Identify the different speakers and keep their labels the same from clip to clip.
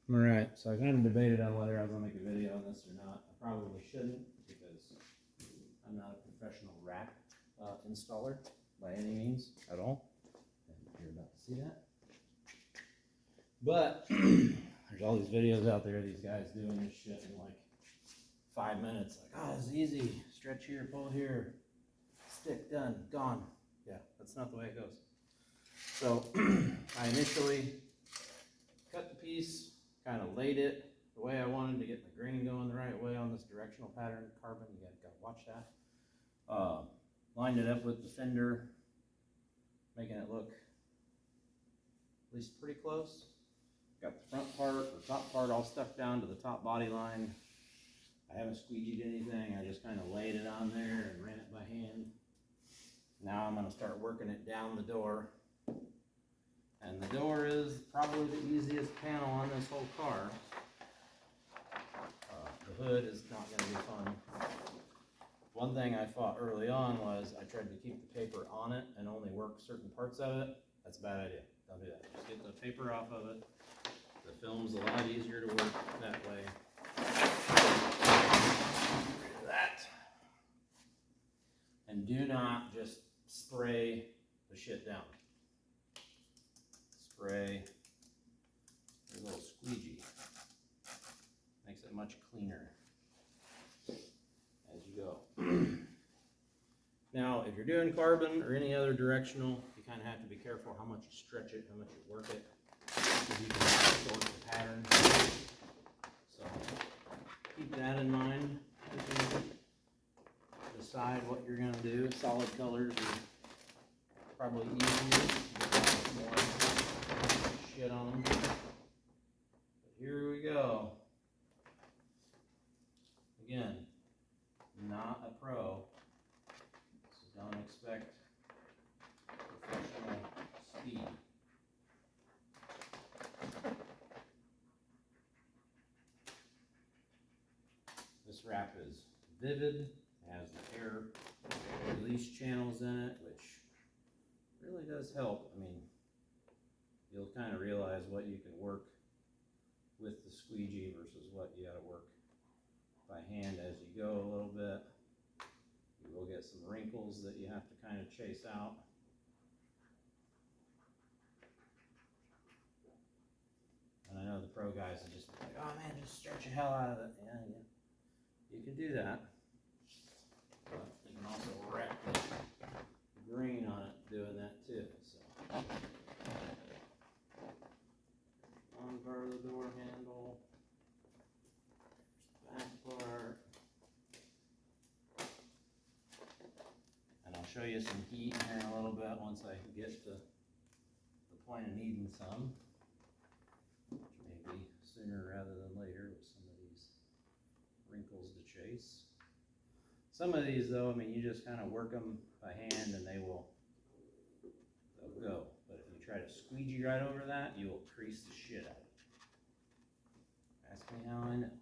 Speaker 1: Alright, so I kind of debated on whether I was going to make a video on this or not. I probably shouldn't because I'm not a professional rack installer by any means at all. And you're about to see that. But there's all these videos out there, these guys doing this shit in like 5 minutes. Like, oh, it's easy. Stretch here, pull here, stick, done, gone. Yeah, that's not the way it goes. So I initially cut the piece, kind of laid it the way I wanted to get the grain going the right way on this directional pattern carbon. You gotta watch that. Lined it up with the fender, making it look at least pretty close. Got the front part, the top part all stuck down to the top body line. I haven't squeegeed anything, I just kind of laid it on there and ran it by hand. Now I'm gonna start working it down the door. And the door is probably the easiest panel on this whole car. The hood is not going to be fun. One thing I thought early on was I tried to keep the paper on it and only work certain parts of it. That's a bad idea. Don't do that. Just get the paper off of it. The film's a lot easier to work that way. Get rid of that. And do not just spray the shit down. Spray a little squeegee. Makes it much cleaner as you go. Now, if you're doing carbon or any other directional, you kind of have to be careful how much you stretch it, how much you work it, because you can distort the pattern. So keep that in mind as you decide what you're going to do. Solid colors are probably easier. More shit on them. But here we go. Again, not a pro, so don't expect professional speed. This wrap is vivid, it has the air release channels in it, which really does help. I mean, you'll kind of realize what you can work with the squeegee versus what you got to work by hand as you go a little bit. You will get some wrinkles that you have to kind of chase out. And I know the pro guys are just like, oh man, just stretch the hell out of it. Yeah, you can do that. But you can also wreck the grain on it doing that too. So. On part of the door handle, back part, and I'll show you some heat here in a little bit once I get to the point of needing some, which may be sooner rather than later with some of these wrinkles to chase. Some of these though, I mean, you just kind of work them by hand and they'll go. But if you try to squeegee right over that, you will crease the shit out of it. Ask me how I know.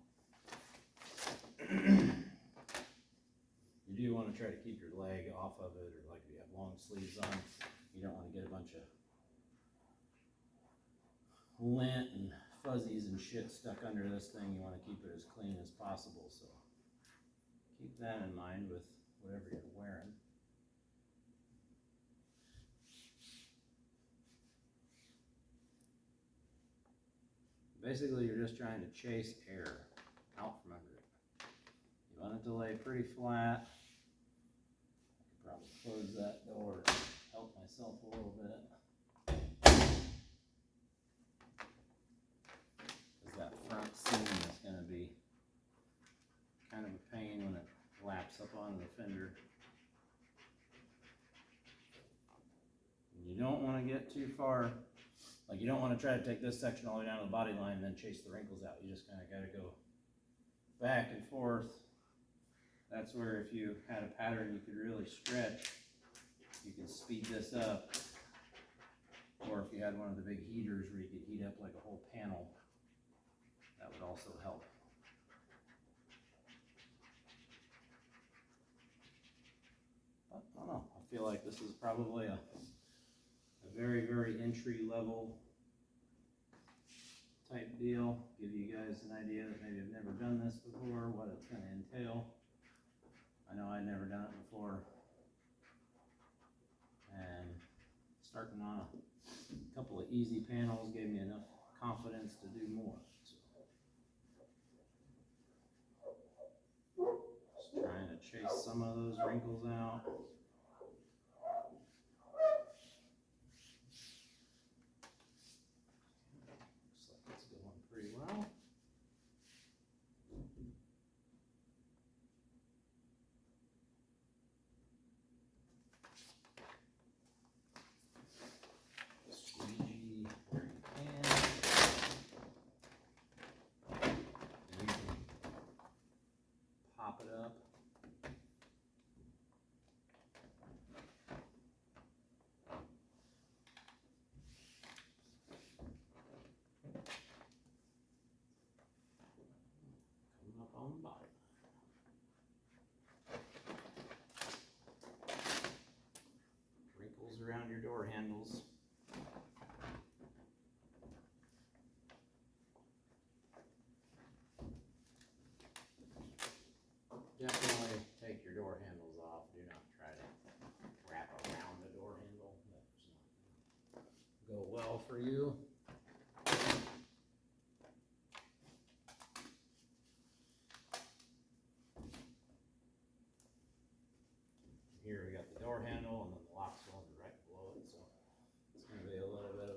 Speaker 1: You do want to try to keep your leg off of it, or like if you have long sleeves on, you don't want to get a bunch of lint and fuzzies and shit stuck under this thing. You want to keep it as clean as possible, so keep that in mind with whatever you're wearing. Basically, you're just trying to chase air out from under it. You want it to lay pretty flat. I could probably close that door and help myself a little bit. Because that front seam is going to be kind of a pain when it laps up onto the fender. And you don't want to get too far. Like, you don't want to try to take this section all the way down to the body line and then chase the wrinkles out. You just kind of got to go back and forth. That's where if you had a pattern you could really stretch, you could speed this up. Or if you had one of the big heaters where you could heat up like a whole panel, that would also help. But I don't know. I feel like this is probably a very, very entry level type deal. Give you guys an idea that maybe have never done this before, what it's going to entail. I know I'd never done it before. And starting on a couple of easy panels gave me enough confidence to do more. So, just trying to chase some of those wrinkles out. Looks like it's going pretty well. Squeegee where you can. And you can pop it up. Coming up on the bottom. Wrinkles around your door handles. Definitely take your door handles off. Do not try to wrap around the door handle. That's not going to go well for you. Here we got the door handle, and then the lock's going right below it, so it's going to be a little bit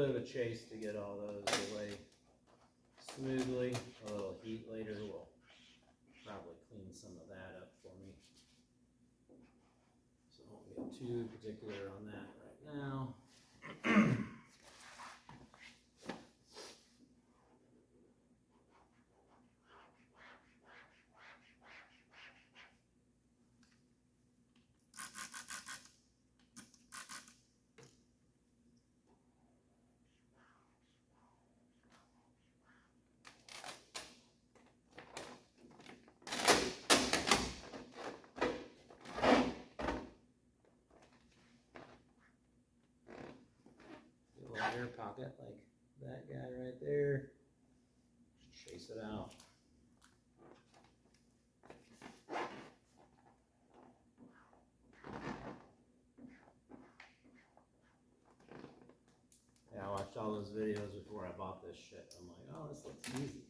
Speaker 1: of a chase to get all those away smoothly. A little heat later will probably clean some of that up for me. So I won't get too particular on that right now. Air pocket like that guy right there. Just chase it out. Yeah, I watched all those videos before I bought this shit. I'm like, oh, this looks easy.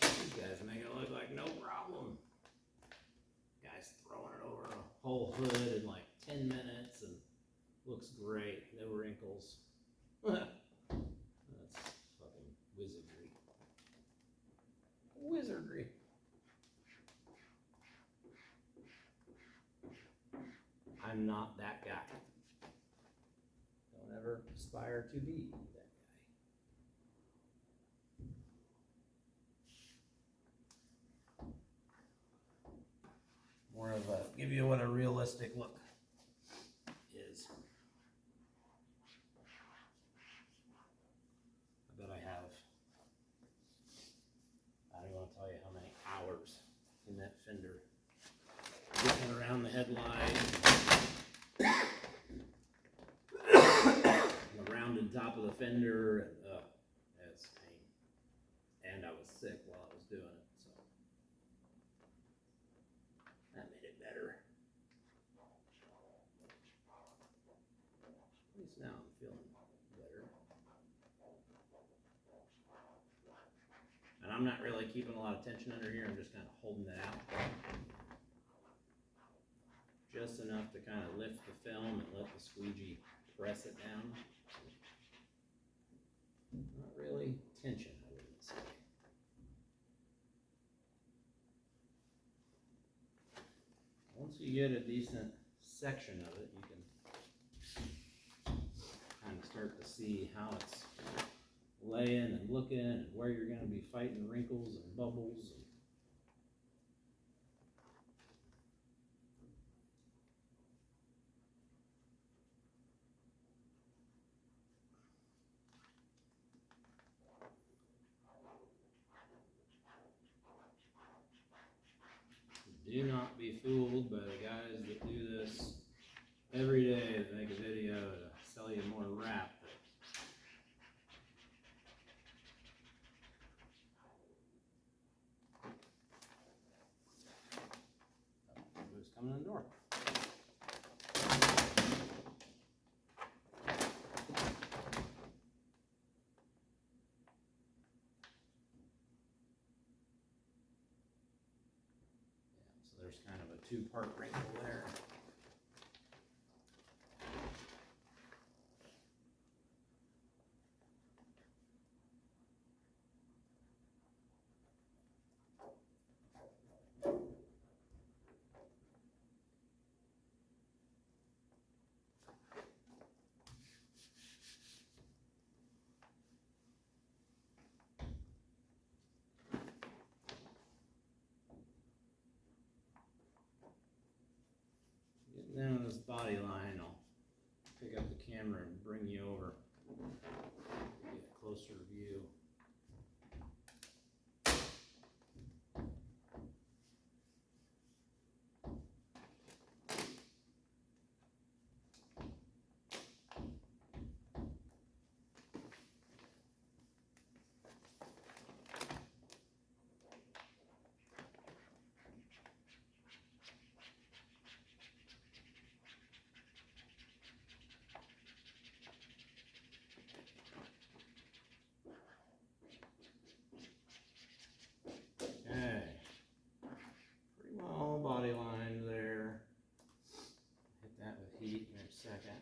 Speaker 1: These guys make it look like no problem. Guy's throwing it over a whole hood in like 10 minutes and looks great. No wrinkles. That's fucking wizardry. Wizardry. I'm not that guy. Don't ever aspire to be that guy. More of a, give you what a realistic look is. I bet I have, I don't want to tell you how many hours in that fender. Getting around the headlight, the rounded top of the fender, and that's pain. And I was sick while I was doing it, so that made it better. At least now I'm feeling better. And I'm not really keeping a lot of tension under here, I'm just kind of holding it out. Just enough to kind of lift the film and let the squeegee press it down. Not really tension, I wouldn't say. Once you get a decent section of it, you can kind of start to see how it's laying and looking and where you're going to be fighting wrinkles and bubbles. Do not be fooled by the guys that do this every day that make a video to sell you more wrap. there's kind of a two-part wrinkle there. Getting down this body line, I'll pick up the camera and bring you over, get a closer view. Okay, pretty well body line there. Hit that with heat in a second.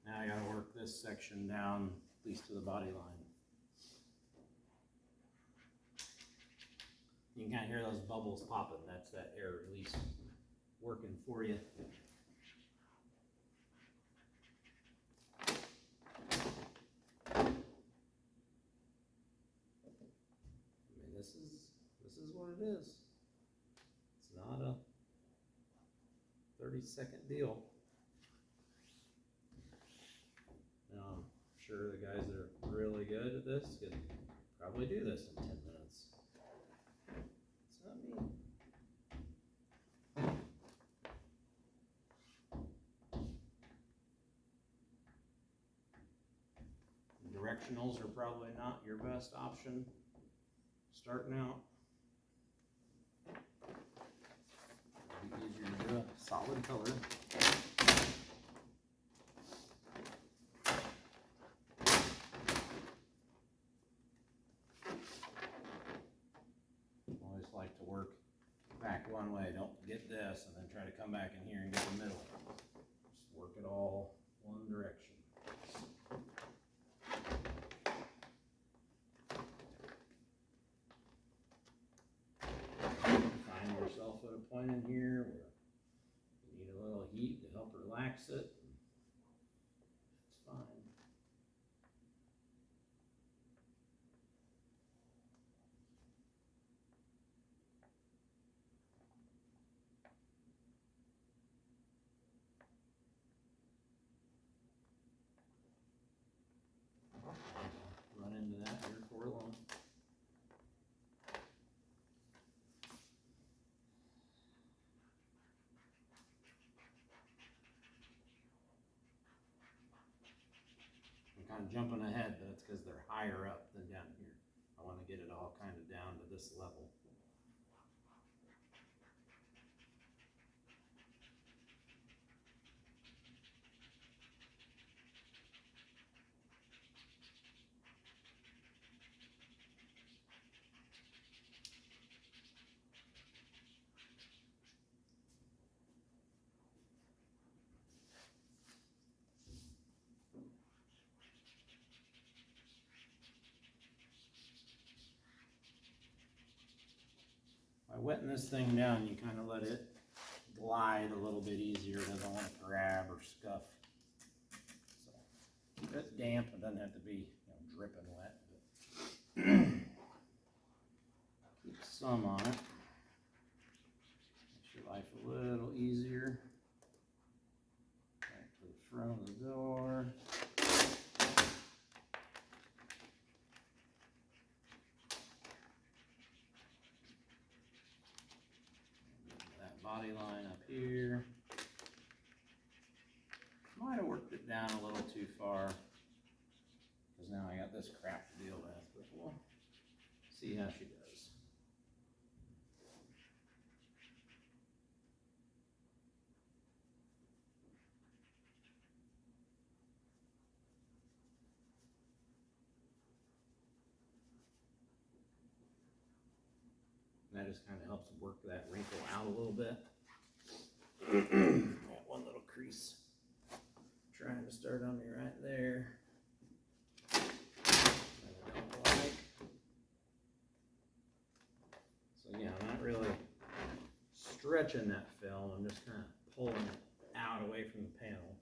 Speaker 1: Now I gotta work this section down, at least to the body line. You can kind of hear those bubbles popping. That's that air release working for you. This is what it is. It's not a 30-second deal. Now, I'm sure the guys that are really good at this could probably do this in 10 minutes. It's not me. Directionals are probably not your best option starting out. It'd be easier to do a solid color. Always like to work back one way. Don't get this and then try to come back in here and get the middle. Just work it all one direction. Find yourself at a point in here where you need a little heat to help relax it. It's fine. Run into that here for long. I'm kind of jumping ahead, but it's because they're higher up than down here. I want to get it all kind of down to this level. By wetting this thing down, you kind of let it glide a little bit easier. It doesn't want to grab or scuff. So keep it damp. It doesn't have to be dripping wet. But keep some on it. Makes your life a little easier. Back to the front of the door. Body line up here. Might have worked it down a little too far because now I got this crap to deal with, but we'll see how she does. that just kind of helps work that wrinkle out a little bit. Got one little crease trying to start on me right there. That I don't like. So yeah, I'm not really stretching that film. I'm just kind of pulling it out away from the panel.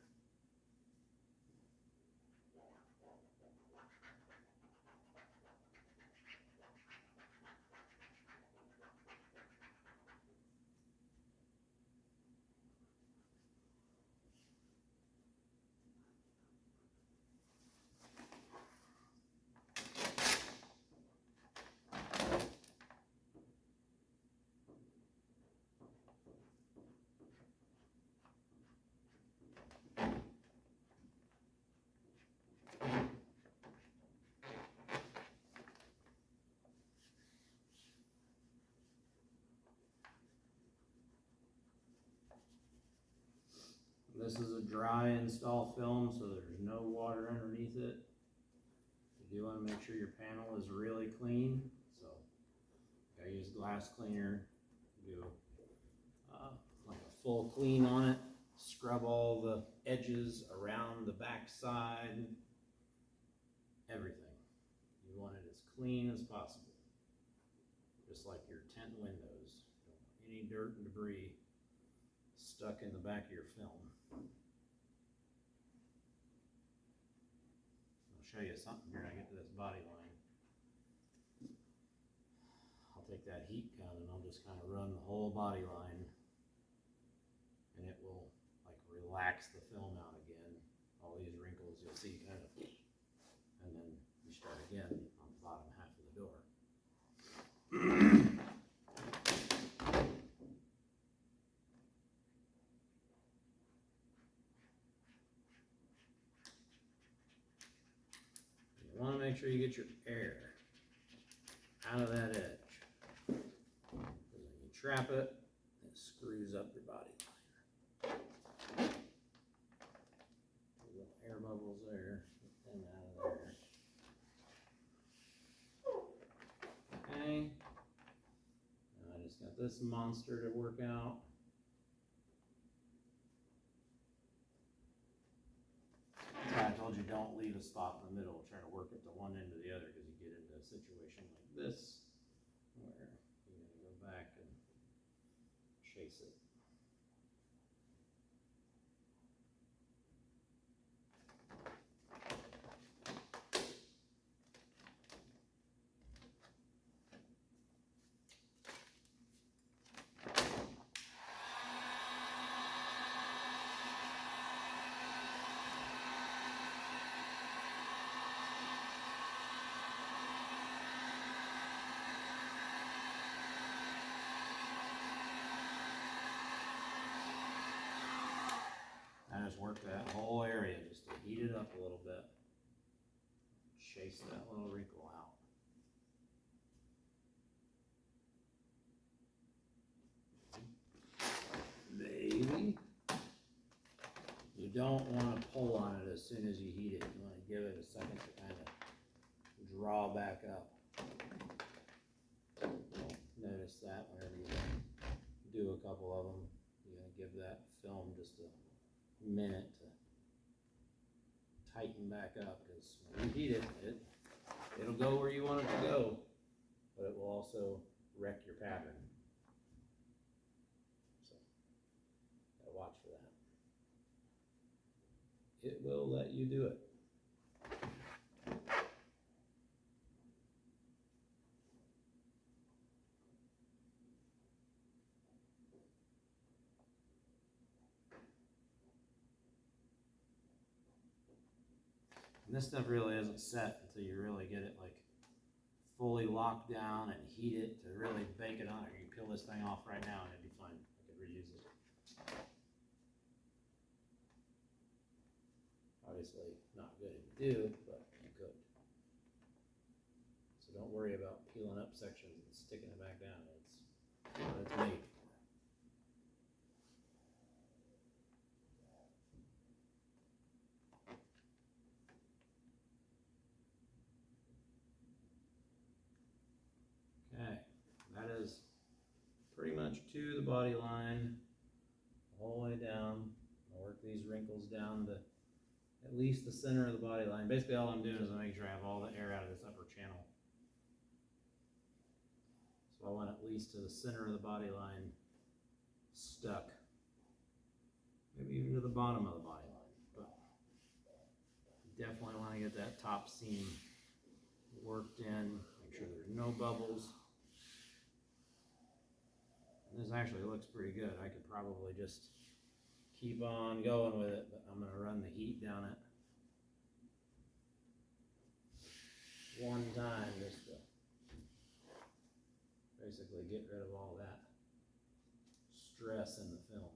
Speaker 1: This is a dry install film, so there's no water underneath it. You do want to make sure your panel is really clean. So I use glass cleaner, do like a full clean on it, scrub all the edges around the back side, everything. You want it as clean as possible, just like your tent windows. Don't want any dirt and debris stuck in the back of your film. I'll show you something here. I get to this body line. I'll take that heat gun and I'll just kind of run the whole body line, and it will like relax the film out again. All these wrinkles you'll see kind of, and then you start again on the bottom half of the door. You want to make sure you get your air out of that edge, because when you trap it, it screws up your body line. Little air bubbles there, get them out of there. Okay, now I just got this monster to work out. I told you don't leave a spot in the middle. Try to work it to one end or the other, because you get into a situation like this where you're going to go back and chase it. I just work that whole area just to heat it up a little bit. Chase that little wrinkle out. Maybe. You don't want to pull on it as soon as you heat it. You want to give it a second to kind of draw back up. Notice that whenever you do a couple of them, you're going to give that film just a minute to tighten back up, because when you heat it, it'll go where you want it to go, but it will also wreck your pattern. So, gotta watch for that. It will let you do it. And this stuff really isn't set until you really get it like fully locked down and heat it to really bake it on. You can peel this thing off right now and it'd be fine. I could reuse it. Obviously not good if you do, but you could. So don't worry about peeling up sections and sticking it back down. It's what it's made for. Okay, that is to the body line, the whole way down. I'll work these wrinkles down to at least the center of the body line. Basically all I'm doing is I'm making sure I have all the air out of this upper channel. So I want at least to the center of the body line stuck. Maybe even to the bottom of the body line. But definitely want to get that top seam worked in. Make sure there's no bubbles. And this actually looks pretty good. I could probably just keep on going with it, but I'm going to run the heat down it one time just to basically get rid of all that stress in the film.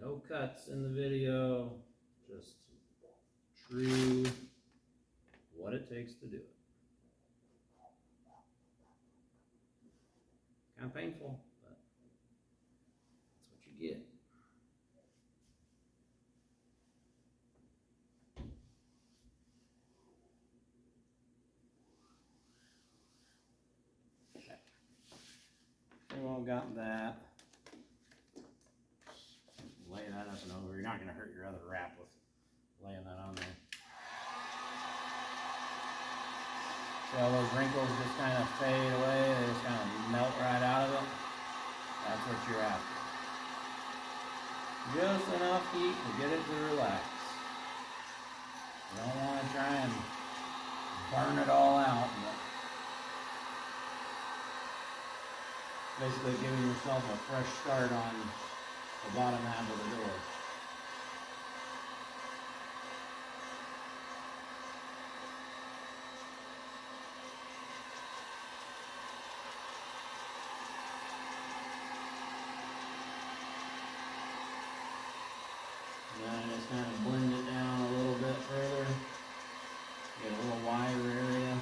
Speaker 1: No cuts in the video, just true what it takes to do it. Kind of painful, but that's what you get. Okay. We've all got that. Lay that up and over. You're not going to hurt your other wrap with laying that on there. See how those wrinkles just kind of fade away? They just kind of melt right out of it. That's what you're after. Just enough heat to get it to relax. You don't want to try and burn it all out, but basically giving yourself a fresh start on the bottom half of the door. And then I just kind of blend it down a little bit further. Get a little wider area.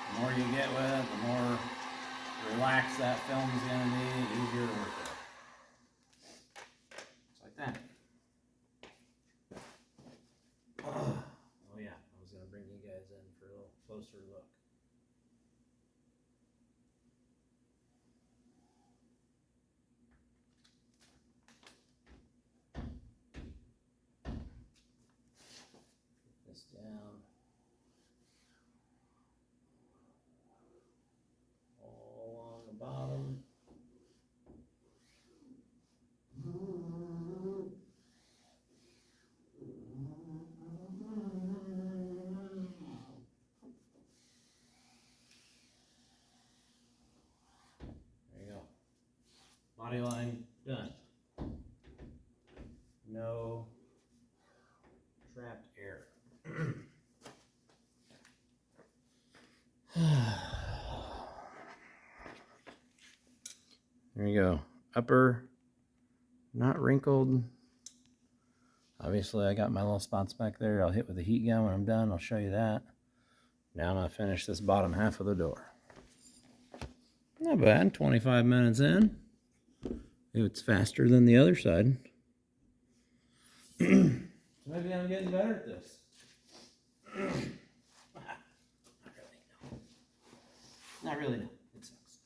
Speaker 1: The more you get with it, the more relaxed that film is going to be, easier to work with. Just like that. Oh yeah, I was going to bring you guys in for a little closer look. Put this down. Bottom. There you go. Body line done. No trapped air. There you go. Upper, not wrinkled. Obviously, I got my little spots back there. I'll hit with the heat gun when I'm done. I'll show you that. Now I'm going to finish this bottom half of the door. Not bad. 25 minutes in. It's faster than the other side. So maybe I'm getting better at this. Not really, no. Not really, no. It sucks.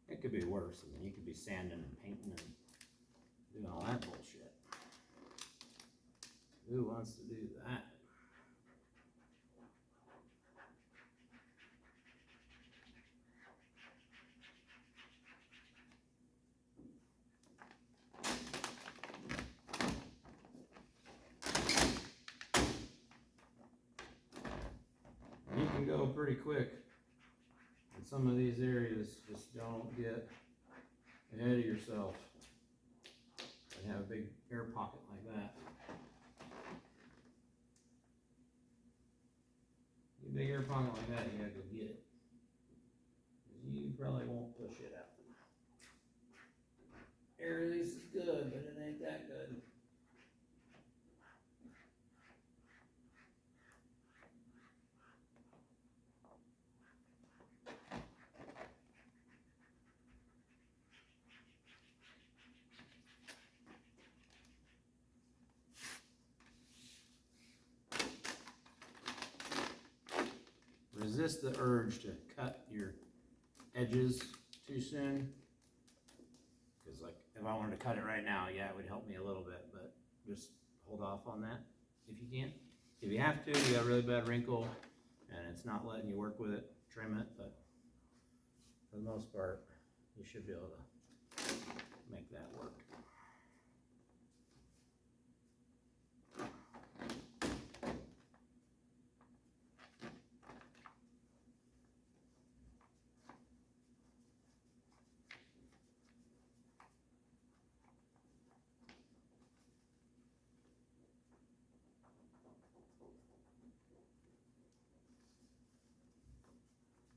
Speaker 1: It could be worse. I mean, you could be sanding and painting and doing all that bullshit. Who wants to do that? You can go pretty quick in some of these areas. Just don't get ahead of yourself and have a big air pocket like that. A big air pocket like that, you gotta go get it. probably won't push it out. Air release is good, but it ain't that good. Resist the urge to cut your edges too soon. Because like, if I wanted to cut it right now, yeah, it would help me a little bit, but just hold off on that if you can. If you have to, you got a really bad wrinkle and it's not letting you work with it, trim it, but for the most part, you should be able to make that work.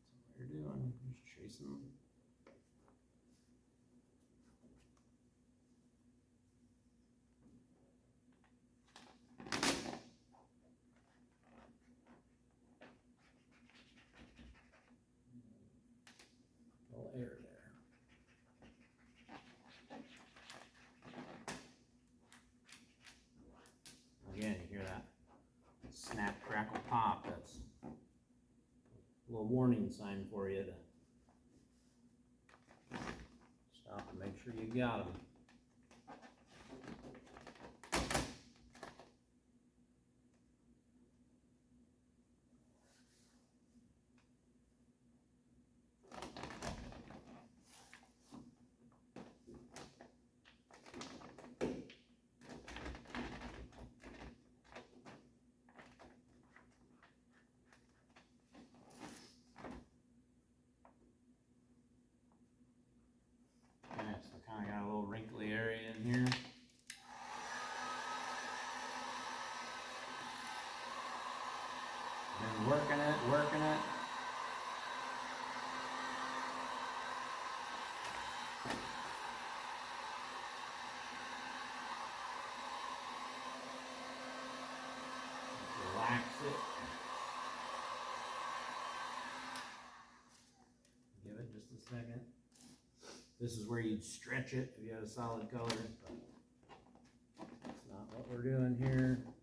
Speaker 1: That's what you're doing, just tracing them. A little air there. Again, you hear that snap, crackle, pop. That's a little warning sign for you to stop and make sure you got them. Okay, so kind of got a little wrinkly area in here. Been working it, working it. Relax it. Give it just a second. This is where you'd stretch it if you had a solid color, but that's not what we're doing here.